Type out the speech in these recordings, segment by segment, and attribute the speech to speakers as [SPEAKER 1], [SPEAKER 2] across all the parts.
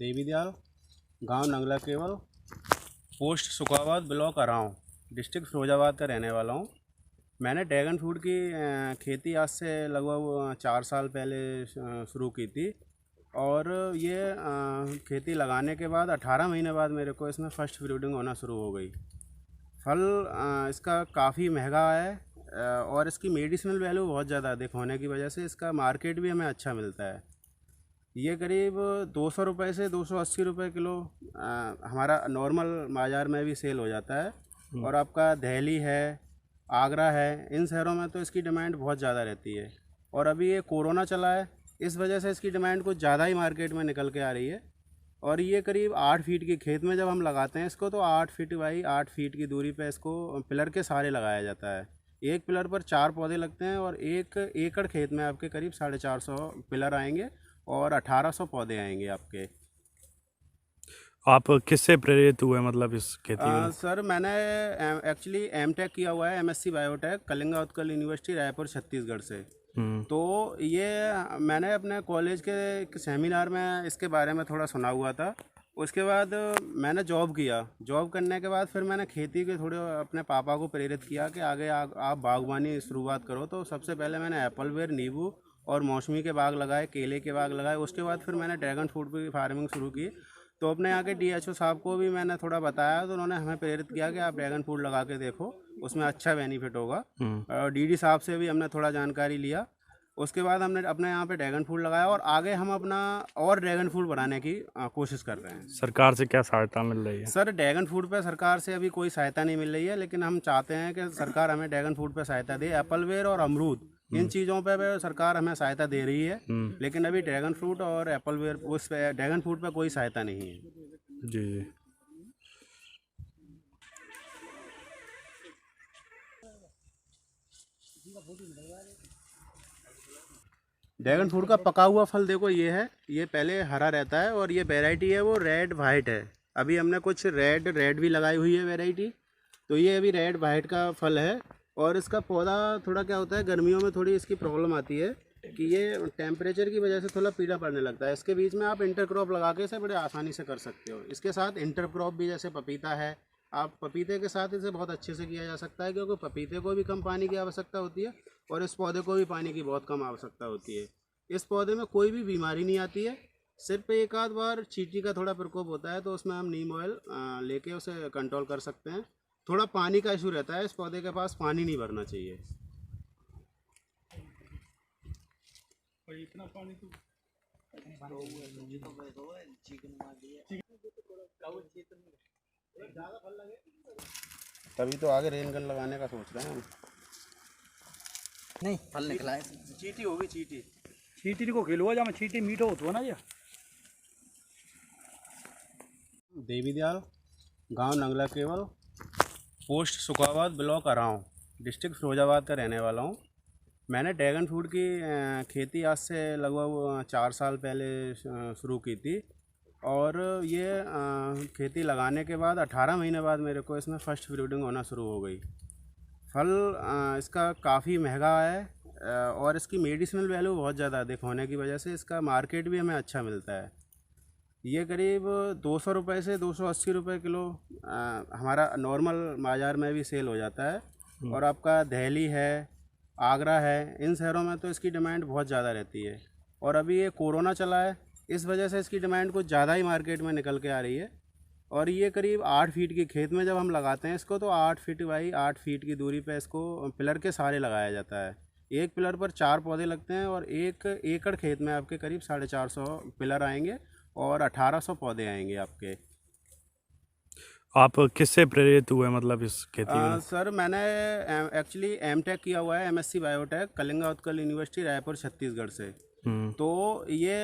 [SPEAKER 1] देवी दयाल, गांव नंगला केवल, post Sukhabad, block अराव, डिस्ट्रिक्ट फिरोजाबाद का रहने वाला हूं। मैंने ड्रैगन फ्रूट की खेती आज से लगभग 4 साल पहले शुरू की थी। और ये खेती लगाने के बाद 18 महीने बाद मेरे को इसमें फर्स्ट फ्रूटिंग होना शुरू हो गई। फल इसका काफ़ी महंगा है और इसकी मेडिसिनल वैल्यू बहुत ज़्यादा अधिक होने की वजह से इसका मार्केट भी हमें अच्छा मिलता है। ये करीब 200 रुपये से 280 रुपये किलो हमारा नॉर्मल बाज़ार में भी सेल हो जाता है। और आपका दिल्ली है, आगरा है, इन शहरों में तो इसकी डिमांड बहुत ज़्यादा रहती है। और अभी ये कोरोना चला है, इस वजह से इसकी डिमांड कुछ ज़्यादा ही मार्केट में निकल के आ रही है। और ये करीब 8 फीट की खेत में जब हम लगाते हैं इसको, तो 8 फीट बाई 8 फीट की दूरी पे इसको पिलर के सहारे लगाया जाता है। एक पिलर पर 4 पौधे लगते हैं और 1 एकड़ खेत में आपके करीब 450 पिलर आएंगे और 1800 पौधे आएंगे आपके।
[SPEAKER 2] आप किससे प्रेरित हुए मतलब इस खेती में?
[SPEAKER 1] सर मैंने एक्चुअली एमटेक किया हुआ है, MSc biotech, Kalinga Utkal university Raipur Chhattisgarh से। तो ये मैंने अपने कॉलेज के एक सेमिनार में इसके बारे में थोड़ा सुना हुआ था। उसके बाद मैंने जॉब किया। जॉब करने के बाद फिर मैंने खेती के थोड़े अपने पापा को प्रेरित किया कि आगे आप बागवानी शुरुआत करो। तो सबसे पहले मैंने एप्पल वेयर, नींबू और मौसमी के बाग लगाए, केले के बाग लगाए। उसके बाद फिर मैंने ड्रैगन फ्रूट की फार्मिंग शुरू की। तो अपने यहाँ के डीएचओ साहब को भी मैंने थोड़ा बताया, तो उन्होंने हमें प्रेरित किया कि आप ड्रैगन फ्रूट लगा के देखो, उसमें अच्छा बेनिफिट होगा। और डीडी साहब से भी हमने थोड़ा जानकारी लिया। उसके बाद हमने अपने यहाँ पे ड्रैगन फ्रूट लगाया और आगे हम अपना और ड्रैगन फ्रूट बनाने की कोशिश कर रहे हैं।
[SPEAKER 2] सरकार से क्या सहायता मिल रही है?
[SPEAKER 1] सर ड्रैगन फ्रूट पे सरकार से अभी कोई सहायता नहीं मिल रही है, लेकिन हम चाहते हैं कि सरकार हमें ड्रैगन फ्रूट पे सहायता दे। एप्पल वेयर और अमरूद, इन चीज़ों पे सरकार हमें सहायता दे रही है, लेकिन अभी ड्रैगन फ्रूट और एप्पल वेयर, उस पे ड्रैगन फ्रूट पे कोई सहायता नहीं है।
[SPEAKER 2] जी जी।
[SPEAKER 1] ड्रैगन फ्रूट का पका हुआ फल देखो, ये है। ये पहले हरा रहता है और ये वैरायटी है वो रेड वाइट है। अभी हमने कुछ रेड भी लगाई हुई है वैरायटी। तो ये अभी रेड वाइट का फल है। और इसका पौधा थोड़ा क्या होता है, गर्मियों में थोड़ी इसकी प्रॉब्लम आती है कि ये टेम्परेचर की वजह से थोड़ा पीला पड़ने लगता है। इसके बीच में आप इंटरक्रॉप लगा के इसे बड़े आसानी से कर सकते हो। इसके साथ इंटरक्रॉप भी, जैसे पपीता है, आप पपीते के साथ इसे बहुत अच्छे से किया जा सकता है, क्योंकि पपीते को भी कम पानी की आवश्यकता होती है और इस पौधे को भी पानी की बहुत कम आवश्यकता होती है। इस पौधे में कोई भी बीमारी नहीं आती है, सिर्फ एक आध बार चींटी का थोड़ा प्रकोप होता है, तो उसमें हम नीम ऑयल लेके उसे कंट्रोल कर सकते हैं। थोड़ा पानी का इशू रहता है, इस पौधे के पास पानी नहीं भरना चाहिए। इतना पानी तो तभी तो आगे रेन गन लगाने का सोच रहे हैं हम।
[SPEAKER 3] नहीं फल निकला है,
[SPEAKER 1] चींटी होगी, चींटी
[SPEAKER 3] चीटी को खिलवा जा, चीटी मीठो होतो है ना ये।
[SPEAKER 1] देवी दयाल, गांव नंगला केवल, पोस्ट सुखाबाद, ब्लॉक अराव, डिस्ट्रिक्ट फिरोजाबाद का रहने वाला हूं। मैंने ड्रैगन फ्रूट की खेती आज से लगभग 4 साल पहले शुरू की थी। और ये खेती लगाने के बाद 18 महीने बाद मेरे को इसमें फ़र्स्ट फ्रूटिंग होना शुरू हो गई। फल इसका काफ़ी महंगा है और इसकी मेडिसिनल वैल्यू बहुत ज़्यादा अधिक होने की वजह से इसका मार्केट भी हमें अच्छा मिलता है। ये करीब 200 रुपये से 280 रुपये किलो हमारा नॉर्मल बाज़ार में भी सेल हो जाता है। और आपका दिल्ली है, आगरा है, इन शहरों में तो इसकी डिमांड बहुत ज़्यादा रहती है। और अभी ये कोरोना चला है, इस वजह से इसकी डिमांड कुछ ज़्यादा ही मार्केट में निकल के आ रही है। और ये करीब 8 फीट की खेत में जब हम लगाते हैं इसको, तो 8 फीट बाई 8 फीट की दूरी पे इसको पिलर के सहारे लगाया जाता है। एक पिलर पर 4 पौधे लगते हैं और 1 एकड़ खेत में आपके करीब 450 पिलर आएंगे और 1800 पौधे आएंगे आपके।
[SPEAKER 2] आप किससे प्रेरित हुए मतलब इस खेती में?
[SPEAKER 1] सर मैंने एक्चुअली एमटेक किया हुआ है, MSc biotech, Kalinga Utkal university Raipur Chhattisgarh से। तो ये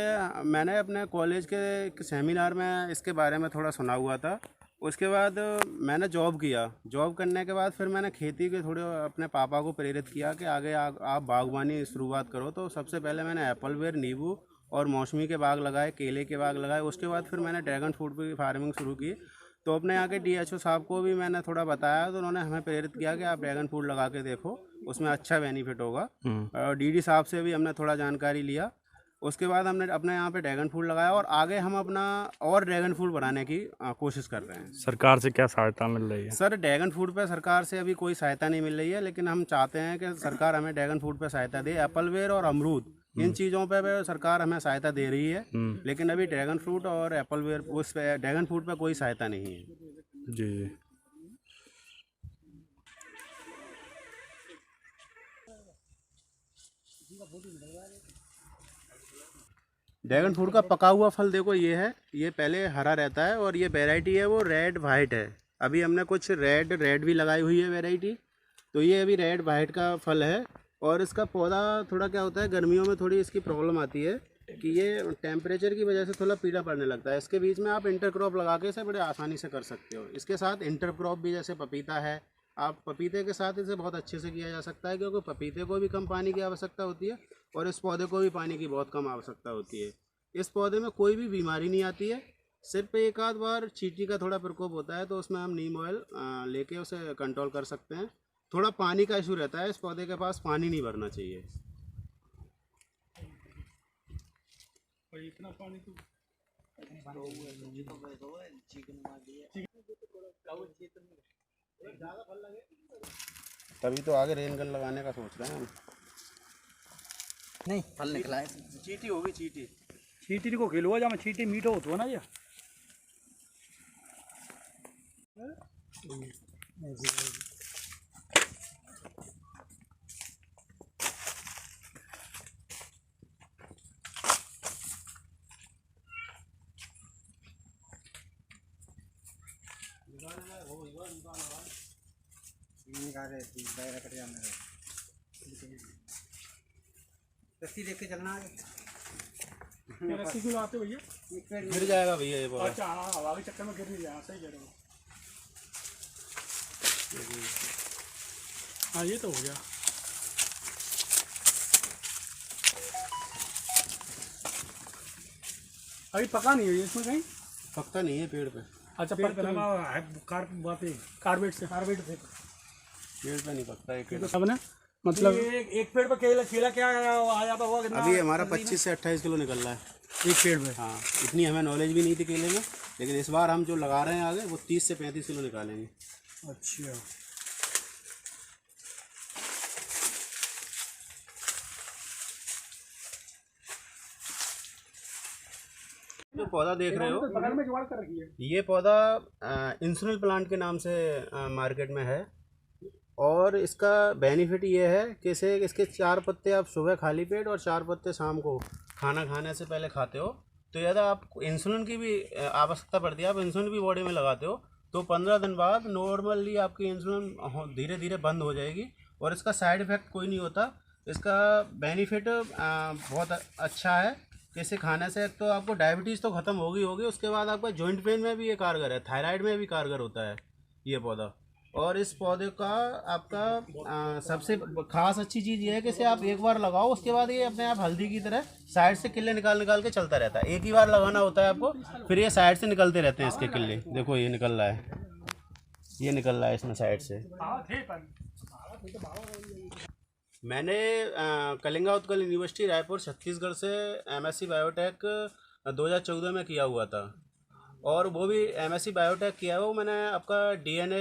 [SPEAKER 1] मैंने अपने कॉलेज के एक सेमिनार में इसके बारे में थोड़ा सुना हुआ था। उसके बाद मैंने जॉब किया। जॉब करने के बाद फिर मैंने खेती के थोड़े अपने पापा को प्रेरित किया कि आगे आप बागवानी शुरुआत करो। तो सबसे पहले मैंने एप्पल वेयर, नींबू और मौसमी के बाग लगाए, केले के बाग लगाए। उसके बाद फिर मैंने ड्रैगन फ्रूट की फार्मिंग शुरू की। तो अपने यहाँ के डीएचओ साहब को भी मैंने थोड़ा बताया, तो उन्होंने हमें प्रेरित किया कि आप ड्रैगन फ्रूट लगा के देखो, उसमें अच्छा बेनिफिट होगा। और डीडी साहब से भी हमने थोड़ा जानकारी लिया। उसके बाद हमने अपने यहाँ पे ड्रैगन फ्रूट लगाया और आगे हम अपना और ड्रैगन फ्रूट बनाने की कोशिश कर रहे हैं।
[SPEAKER 2] सरकार से क्या सहायता मिल रही है?
[SPEAKER 1] सर ड्रैगन फ्रूट पे सरकार से अभी कोई सहायता नहीं मिल रही है, लेकिन हम चाहते हैं कि सरकार हमें ड्रैगन फ्रूट पे सहायता दे। एप्पलवेयर और अमरूद इन चीज़ों पे सरकार हमें सहायता दे रही है, लेकिन अभी ड्रैगन फ्रूट और एप्पलवेयर उस पे ड्रैगन फ्रूट पे कोई सहायता नहीं है।
[SPEAKER 2] जी जी।
[SPEAKER 1] ड्रैगन फ्रूट का पका हुआ फल देखो ये है, ये पहले हरा रहता है और ये वैरायटी है वो रेड वाइट है। अभी हमने कुछ रेड भी लगाई हुई है वैरायटी, तो ये अभी रेड वाइट का फल है। और इसका पौधा थोड़ा क्या होता है, गर्मियों में थोड़ी इसकी प्रॉब्लम आती है कि ये टेम्परेचर की वजह से थोड़ा पीला पड़ने लगता है। इसके बीच में आप इंटरक्रॉप लगा के इसे बड़े आसानी से कर सकते हो। इसके साथ इंटरक्रॉप भी, जैसे पपीता है, आप पपीते के साथ इसे बहुत अच्छे से किया जा सकता है, क्योंकि पपीते को भी कम पानी की आवश्यकता होती है और इस पौधे को भी पानी की बहुत कम आवश्यकता होती है। इस पौधे में कोई भी बीमारी नहीं आती है, सिर्फ एक आध बार चींटी का थोड़ा प्रकोप होता है, तो उसमें हम नीम ऑयल लेके उसे कंट्रोल कर सकते हैं। थोड़ा पानी का इशू रहता है, इस पौधे के पास पानी नहीं भरना चाहिए।
[SPEAKER 3] इतना पानी तो
[SPEAKER 1] तभी तो आगे रेन गन लगाने का सोच रहे हैं हम।
[SPEAKER 3] नहीं फल निकला है।
[SPEAKER 1] चींटी होगी, चींटी
[SPEAKER 3] चीटी को खेलुआ जा, चीटी मीठो होतो ना ये।
[SPEAKER 4] रस्सी लेके चलना है।
[SPEAKER 3] रस्सी क्यों लाते हो भैया?
[SPEAKER 1] गिर जाएगा भैया ये पौधा।
[SPEAKER 3] अच्छा हाँ, हवा के चक्कर में गिर नहीं जाए, सही कह रहे हो। हाँ ये तो हो गया। अभी पका नहीं है ये इसमें कहीं?
[SPEAKER 1] पकता नहीं है पेड़ पे।
[SPEAKER 3] अच्छा पक कार्बेट से
[SPEAKER 1] पेड़ पे नहीं पकता है
[SPEAKER 3] तो सब ने मतलब एक पेड़ पे केला क्या आ जाता होगा कितना?
[SPEAKER 1] अभी हमारा 25 से 28 किलो निकल रहा है
[SPEAKER 3] एक पेड़ पे।
[SPEAKER 1] हाँ, इतनी हमें नॉलेज भी नहीं थी केले में, लेकिन इस बार हम जो लगा रहे हैं आगे वो 30 से 35 किलो निकालेंगे।
[SPEAKER 3] अच्छा
[SPEAKER 1] जो पौधा देख रहे हो,
[SPEAKER 3] बगल में जुगाड़ कर रखी है।
[SPEAKER 1] ये पौधा इंसुलिन प्लांट के नाम से मार्केट में है। और इसका बेनिफिट ये है कि इसके 4 पत्ते आप सुबह खाली पेट और 4 पत्ते शाम को खाना खाने से पहले खाते हो, तो यदि आपको इंसुलिन की भी आवश्यकता पड़ती है, आप इंसुलिन भी बॉडी में लगाते हो, तो 15 दिन बाद नॉर्मली आपकी इंसुलिन धीरे धीरे बंद हो जाएगी और इसका साइड इफ़ेक्ट कोई नहीं होता। इसका बेनिफिट बहुत अच्छा है कि इसे खाने से एक तो आपको डायबिटीज़ तो ख़त्म होगी, उसके बाद आपका जॉइंट पेन में भी ये कारगर है, थायराइड में भी कारगर होता है ये पौधा। और इस पौधे का आपका सबसे खास अच्छी चीज़ ये है कि इसे आप एक बार लगाओ, उसके बाद ये अपने आप हल्दी की तरह साइड से किले निकाल के चलता रहता है। एक ही बार लगाना होता है आपको, फिर ये साइड से निकलते रहते हैं इसके किले। देखो ये निकल रहा है, ये निकल रहा है इसमें साइड से। मैंने कलिंगा उत्कल यूनिवर्सिटी रायपुर छत्तीसगढ़ से MSc बायोटेक 2014 में किया हुआ था, और वो भी MSc बायोटेक किया है वो मैंने आपका DNA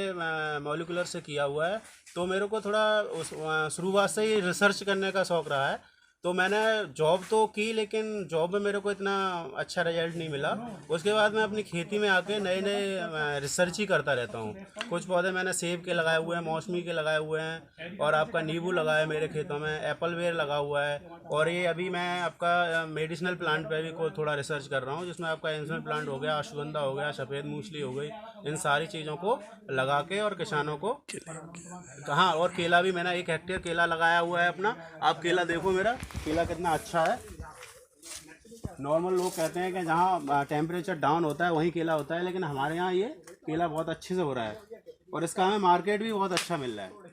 [SPEAKER 1] मॉलिक्यूलर से किया हुआ है। तो मेरे को थोड़ा शुरुआत से ही रिसर्च करने का शौक़ रहा है, तो मैंने जॉब तो की, लेकिन जॉब में मेरे को इतना अच्छा रिजल्ट नहीं मिला। उसके बाद मैं अपनी खेती में आके नए रिसर्च ही करता रहता हूँ। कुछ पौधे मैंने सेब के लगाए हुए हैं, मौसमी के लगाए हुए हैं, और आपका नींबू लगाया है मेरे खेतों में, एप्पलवेयर लगा हुआ है, और ये अभी मैं आपका मेडिसिनल प्लांट पे भी को थोड़ा रिसर्च कर रहा हूँ, जिसमें आपका इंसुलिन प्लांट हो गया, अश्वगंधा हो गया, सफ़ेद मूसली हो गई, इन सारी चीज़ों को लगा के और किसानों को कहाँ। और केला भी मैंने 1 हेक्टेयर केला लगाया हुआ है अपना। आप केला देखो, मेरा केला कितना अच्छा है। नॉर्मल लोग कहते हैं कि जहाँ टेम्परेचर डाउन होता है वहीं केला होता है, लेकिन हमारे यहाँ ये केला बहुत अच्छे से हो रहा है और इसका हमें मार्केट भी बहुत अच्छा मिल रहा है।